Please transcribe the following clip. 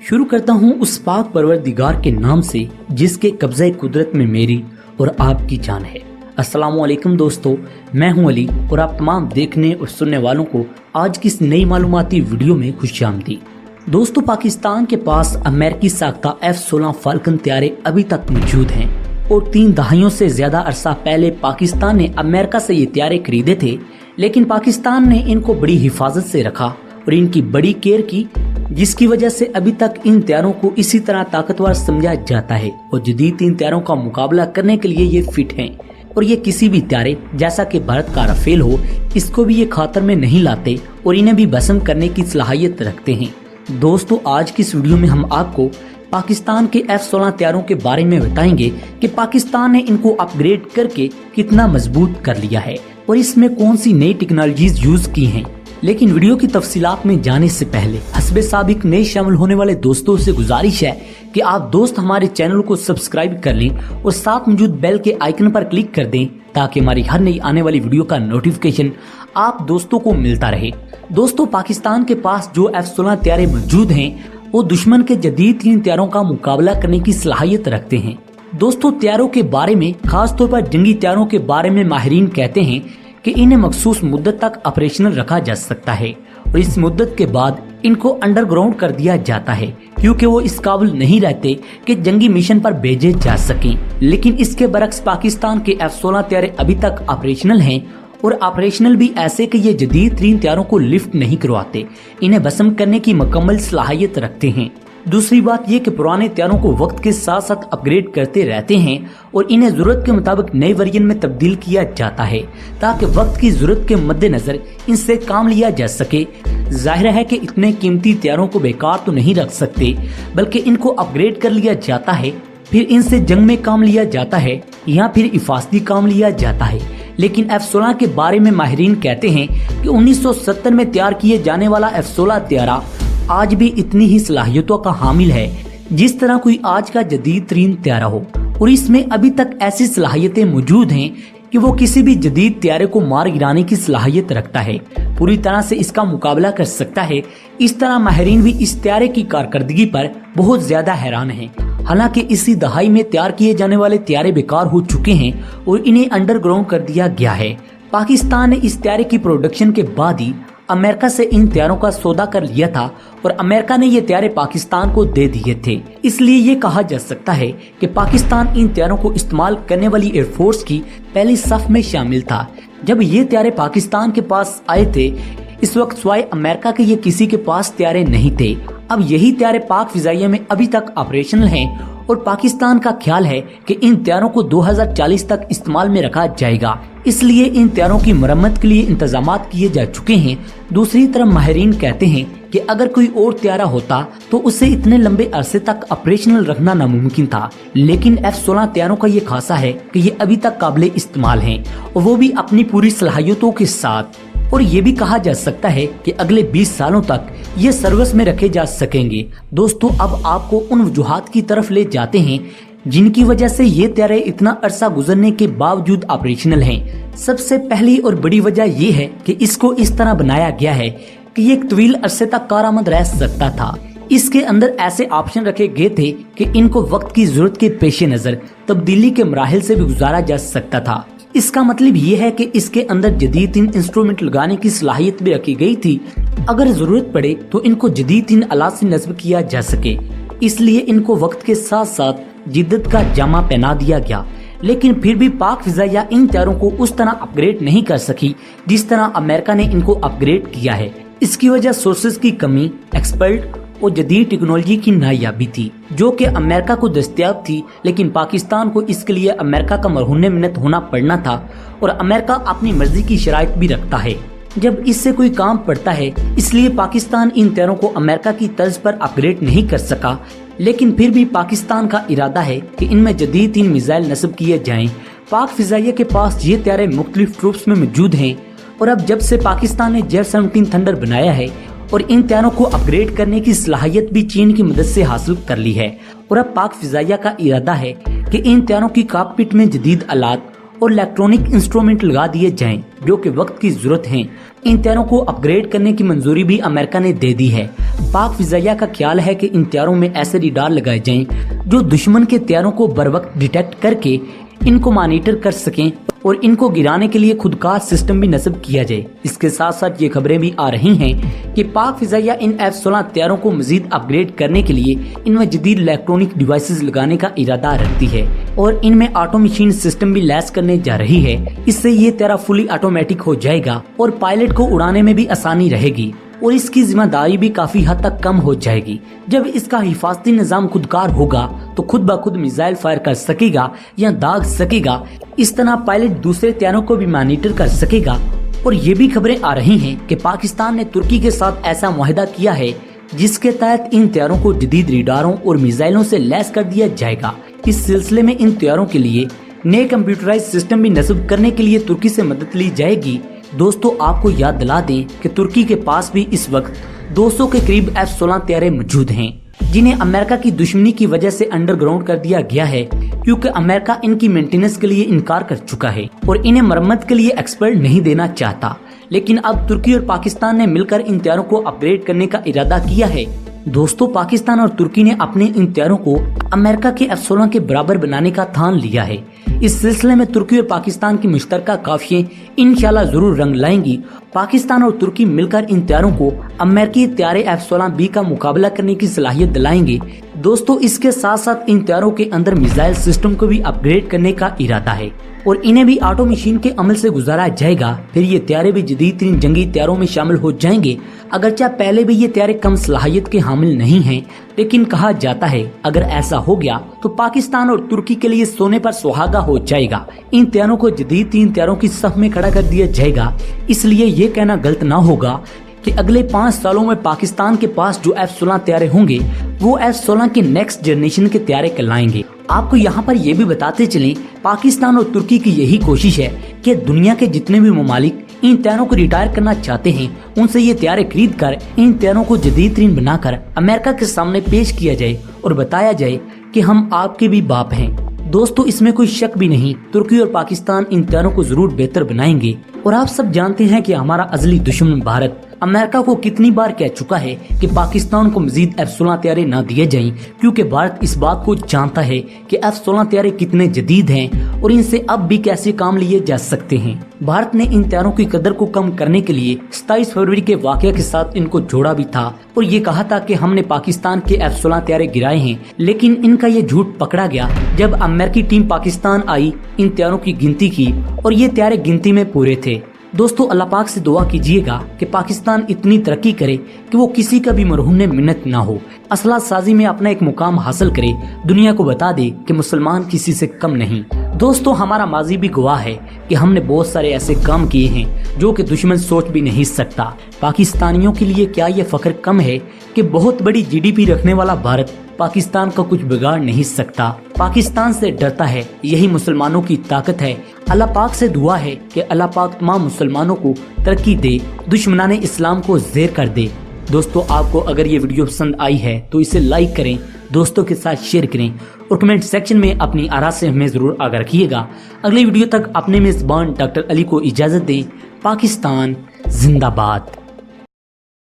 शुरू करता हूँ उस पाक परवरदिगार के नाम से जिसके कब्ज़े कुदरत में मेरी और आपकी जान है। अस्सलामुअलैकुम दोस्तों, मैं हूँ अली और आप तमाम देखने और सुनने वालों को आज की इस नई मालूमाती वीडियो में खुशामदीद। दोस्तों, पाकिस्तान के पास अमेरिकी साख्ता F-16 फाल्कन त्यारे अभी तक मौजूद हैं और 3 दहाइयों से ज्यादा अरसा पहले पाकिस्तान ने अमेरिका से ये त्यारे खरीदे थे, लेकिन पाकिस्तान ने इनको बड़ी हिफाजत से रखा और इनकी बड़ी केयर की, जिसकी वजह से अभी तक इन त्यारों को इसी तरह ताकतवर समझा जाता है और जदीद इन त्यारों का मुकाबला करने के लिए ये फिट हैं और ये किसी भी त्यारे जैसा कि भारत का राफेल हो, इसको भी ये खातर में नहीं लाते और इन्हें भी भस्म करने की सलाहियत रखते हैं। दोस्तों, आज की इस वीडियो में हम आपको पाकिस्तान के F-16 त्यारों के बारे में बताएंगे कि पाकिस्तान ने इनको अपग्रेड करके कितना मजबूत कर लिया है और इसमें कौन सी नई टेक्नोलॉजीज यूज की हैं। लेकिन वीडियो की तफसीलात में जाने से पहले हस्बे साबिक नए शामिल होने वाले दोस्तों से गुजारिश है कि आप दोस्त हमारे चैनल को सब्सक्राइब कर लें और साथ मौजूद बेल के आइकन पर क्लिक कर दें ताकि हमारी हर नई आने वाली वीडियो का नोटिफिकेशन आप दोस्तों को मिलता रहे। दोस्तों, पाकिस्तान के पास जो F-16 त्यारे मौजूद हैं वो दुश्मन के जदीद 3 त्यारों का मुकाबला करने की सलाहियत रखते हैं। दोस्तों, त्यारों के बारे में, खास तौर पर जंगी त्यारों के बारे में माहिरीन कहते हैं कि इन्हें मखसूस मुद्दत तक ऑपरेशनल रखा जा सकता है और इस मुद्दत के बाद इनको अंडरग्राउंड कर दिया जाता है क्योंकि वो इस काबिल नहीं रहते कि जंगी मिशन पर भेजे जा सकें। लेकिन इसके बरक्स पाकिस्तान के F-16 त्यारे अभी तक ऑपरेशनल हैं और ऑपरेशनल भी ऐसे कि ये जदीद 3 त्यारों को लिफ्ट नहीं करवाते, इन्हें भस्म करने की मुकम्मल सलाहियत रखते हैं। दूसरी बात ये कि पुराने त्यारों को वक्त के साथ साथ अपग्रेड करते रहते हैं और इन्हें जरूरत के मुताबिक नए वर्जन में तब्दील किया जाता है ताकि वक्त की जरूरत के मद्देनजर इनसे काम लिया जा सके। जाहिर है कि इतने कीमती त्यारों को बेकार तो नहीं रख सकते, बल्कि इनको अपग्रेड कर लिया जाता है, फिर इनसे जंग में काम लिया जाता है या फिर हिफाजती काम लिया जाता है। लेकिन F-16 के बारे में माहिरीन कहते हैं कि 1970 में तैयार किए जाने वाला F-16 त्यारा आज भी इतनी ही सलाहियतों का हामिल है जिस तरह कोई आज का जदीद तरीन त्यारा हो और इसमें अभी तक ऐसी सलाहियतें मौजूद हैं कि वो किसी भी जदीद त्यारे को मार गिराने की सलाहियत रखता है, पूरी तरह से इसका मुकाबला कर सकता है। इस तरह माहिरीन भी इस त्यारे की कारकर्दगी पर बहुत ज्यादा हैरान हैं। हालांकि इसी दहाई में तैयार किए जाने वाले त्यारे बेकार हो चुके हैं और इन्हें अंडरग्राउंड कर दिया गया है। पाकिस्तान ने इस त्यारे की प्रोडक्शन के बाद ही अमेरिका से इन त्यारों का सौदा कर लिया था और अमेरिका ने ये त्यारे पाकिस्तान को दे दिए थे। इसलिए ये कहा जा सकता है कि पाकिस्तान इन त्यारों को इस्तेमाल करने वाली एयरफोर्स की पहली सफ में शामिल था। जब ये त्यारे पाकिस्तान के पास आए थे, इस वक्त सिवाय अमेरिका के ये किसी के पास त्यारे नहीं थे। अब यही त्यारे पाक फिजाइया में अभी तक ऑपरेशनल हैं और पाकिस्तान का ख्याल है कि इन त्यारों को 2040 तक इस्तेमाल में रखा जाएगा, इसलिए इन त्यारों की मरम्मत के लिए इंतजामात किए जा चुके हैं। दूसरी तरफ माहिरीन कहते हैं कि अगर कोई और त्यारा होता तो उसे इतने लंबे अरसे तक ऑपरेशनल रखना नामुमकिन था, लेकिन F-16 त्यारों का ये खासा है कि ये अभी तक काबिल इस्तेमाल हैं और वो भी अपनी पूरी सलाहियतों के साथ। और ये भी कहा जा सकता है कि अगले 20 सालों तक ये सर्विस में रखे जा सकेंगे। दोस्तों, अब आपको उन वजूहात की तरफ ले जाते हैं जिनकी वजह से ये त्यारे इतना अरसा गुजरने के बावजूद ऑपरेशनल हैं। सबसे पहली और बड़ी वजह ये है कि इसको इस तरह बनाया गया है कि ये एक तवील अरसे तक कारआमद रह सकता था। इसके अंदर ऐसे ऑप्शन रखे गए थे कि इनको वक्त की जरूरत के पेश नजर तब्दीली के मराहिल से भी गुजारा जा सकता था। इसका मतलब ये है कि इसके अंदर जदीद इंस्ट्रूमेंट लगाने की सलाहियत भी रखी गई थी, अगर जरूरत पड़े तो इनको जदीद आलात से नस्ब किया जा सके। इसलिए इनको वक्त के साथ साथ जिद्दत का जामा पहना दिया गया। लेकिन फिर भी पाक फिजाइया इन त्यारों को उस तरह अपग्रेड नहीं कर सकी जिस तरह अमेरिका ने इनको अपग्रेड किया है। इसकी वजह सोर्सेज की कमी, एक्सपर्ट और जदीद टेक्नोलॉजी की नायाबी थी जो कि अमेरिका को दस्तयाब थी, लेकिन पाकिस्तान को इसके लिए अमेरिका का मरहून मिन्नत होना पड़ना था और अमेरिका अपनी मर्जी की शराइत भी रखता है जब इससे कोई काम पड़ता है। इसलिए पाकिस्तान इन त्यारों को अमेरिका की तर्ज पर अपग्रेड नहीं कर सका, लेकिन फिर भी पाकिस्तान का इरादा है कि इनमें जदीद 3 मिसाइल नस्ब किए जाएं। पाक फिजाइया के पास ये त्यारे मुख्तलिफ ट्रूप्स में मौजूद हैं और अब जब से पाकिस्तान ने J-17 थंडर बनाया है और इन त्यारों को अपग्रेड करने की सलाहियत भी चीन की मदद से हासिल कर ली है और अब पाक फिजाइया का इरादा है कि इन त्यारों की कॉकपिट में जदीद आलात और इलेक्ट्रॉनिक इंस्ट्रूमेंट लगा दिए जाएं जो कि वक्त की जरूरत हैं। इन त्यारों को अपग्रेड करने की मंजूरी भी अमेरिका ने दे दी है। पाक फिजाइया का ख्याल है कि इन तैयारों में ऐसे रडार लगाए जाएं जो दुश्मन के तैयारों को बर वक्त डिटेक्ट करके इनको मॉनिटर कर सकें और इनको गिराने के लिए खुदकार सिस्टम भी नस्ब किया जाए। इसके साथ साथ ये खबरें भी आ रही हैं कि पाक फिजाइया इन F-16 तैयारों को मजीद अपग्रेड करने के लिए इनमें जदीद इलेक्ट्रॉनिक डिवाइसेस लगाने का इरादा रखती है और इनमें ऑटो मशीन सिस्टम भी लैस करने जा रही है। इससे ये तैयारा फुली ऑटोमेटिक हो जाएगा और पायलट को उड़ाने में भी आसानी रहेगी और इसकी जिम्मेदारी भी काफी हद तक कम हो जाएगी। जब इसका हिफाजती निजाम खुदकार होगा तो खुद ब खुद मिसाइल फायर कर सकेगा या दाग सकेगा। इस तरह पायलट दूसरे तैयारों को भी मॉनिटर कर सकेगा। और ये भी खबरें आ रही हैं कि पाकिस्तान ने तुर्की के साथ ऐसा मुआहदा किया है जिसके तहत इन तैयारों को जदीद रडारों और मिसाइलों से लैस कर दिया जाएगा। इस सिलसिले में इन तैयारों के लिए नए कंप्यूटराइज सिस्टम भी नस्ब करने के लिए तुर्की से मदद ली जाएगी। दोस्तों, आपको याद दिला दें कि तुर्की के पास भी इस वक्त 200 के करीब F-16 तैयारे मौजूद हैं जिन्हें अमेरिका की दुश्मनी की वजह से अंडरग्राउंड कर दिया गया है क्योंकि अमेरिका इनकी मेंटेनेंस के लिए इनकार कर चुका है और इन्हें मरम्मत के लिए एक्सपर्ट नहीं देना चाहता। लेकिन अब तुर्की और पाकिस्तान ने मिलकर इन तैयारों को अपग्रेड करने का इरादा किया है। दोस्तों, पाकिस्तान और तुर्की ने अपने इन तैयारों को अमेरिका के F-16 के बराबर बनाने का ठान लिया है। इस सिलसिले में तुर्की और पाकिस्तान की मुश्तरका काफियां इंशाल्लाह जरूर रंग लाएंगी। पाकिस्तान और तुर्की मिलकर इन तैयारों को अमेरिकी तैयारे F-16B का मुकाबला करने की सलाहियत दिलाएंगे। दोस्तों, इसके साथ साथ इन तैयारों के अंदर मिसाइल सिस्टम को भी अपग्रेड करने का इरादा है और इन्हें भी ऑटो मशीन के अमल से गुजारा जाएगा। फिर ये तैयारे भी जदीद तरीन जंगी तैयारों में शामिल हो जाएंगे। अगरचे पहले भी ये तैयारे कम सलाहियत के हामिल नहीं हैं, लेकिन कहा जाता है अगर ऐसा हो गया तो पाकिस्तान और तुर्की के लिए सोने पर सुहागा हो जाएगा। इन तैयारों को जदीद तीन तैयारों की सफ में खड़ा कर दिया जाएगा। इसलिए ये कहना गलत ना होगा कि अगले 5 सालों में पाकिस्तान के पास जो F-16 तैयारे होंगे वो F-16 के नेक्स्ट जनरेशन के तैयारे कहलाएंगे। आपको यहाँ पर ये भी बताते चलें, पाकिस्तान और तुर्की की यही कोशिश है कि दुनिया के जितने भी ममालिक इन तैयारों को रिटायर करना चाहते हैं उनसे ये तैयारे खरीद कर इन तैयारों को जदीद तरीन बनाकर अमेरिका के सामने पेश किया जाए और बताया जाए कि हम आपके भी बाप हैं। दोस्तों, इसमें कोई शक भी नहीं, तुर्की और पाकिस्तान इन तैयारों को जरूर बेहतर बनाएंगे। और आप सब जानते हैं कि हमारा अजली दुश्मन भारत अमेरिका को कितनी बार कह चुका है कि पाकिस्तान को मजीद F-16 तैयारे न दिए जाएं, क्योंकि भारत इस बात को जानता है कि F-16 तैयारे कितने जदीद हैं और इनसे अब भी कैसे काम लिए जा सकते हैं। भारत ने इन तैयारों की कदर को कम करने के लिए 27 फरवरी के वाकये के साथ इनको जोड़ा भी था और ये कहा था कि हमने पाकिस्तान के F-16 तैयारे गिराए हैं, लेकिन इनका ये झूठ पकड़ा गया जब अमेरिकी टीम पाकिस्तान आई, इन तैयारों की गिनती की और ये तैयारे गिनती में पूरे थे। दोस्तों, अल्लाह पाक से दुआ कीजिएगा कि पाकिस्तान इतनी तरक्की करे कि वो किसी का भी मरहूम मिन्नत ना हो, असला साजी में अपना एक मुकाम हासिल करे, दुनिया को बता दे कि मुसलमान किसी से कम नहीं। दोस्तों, हमारा माजी भी गवाह है कि हमने बहुत सारे ऐसे काम किए हैं जो कि दुश्मन सोच भी नहीं सकता। पाकिस्तानियों के लिए क्या ये फख्र कम है कि बहुत बड़ी GDP रखने वाला भारत पाकिस्तान का कुछ बिगाड़ नहीं सकता, पाकिस्तान से डरता है। यही मुसलमानों की ताकत है। अल्लाह पाक से दुआ है कि अल्लाह पाक तमाम मुसलमानों को तरक्की दे, दुश्मनाने इस्लाम को ज़ेर कर दे। दोस्तों, आपको अगर ये वीडियो पसंद आई है तो इसे लाइक करें, दोस्तों के साथ शेयर करें और कमेंट सेक्शन में अपनी आरा से हमें जरूर आगाह रखिएगा। अगली वीडियो तक अपने मेज़बान डॉक्टर अली को इजाज़त दें। पाकिस्तान जिंदाबाद।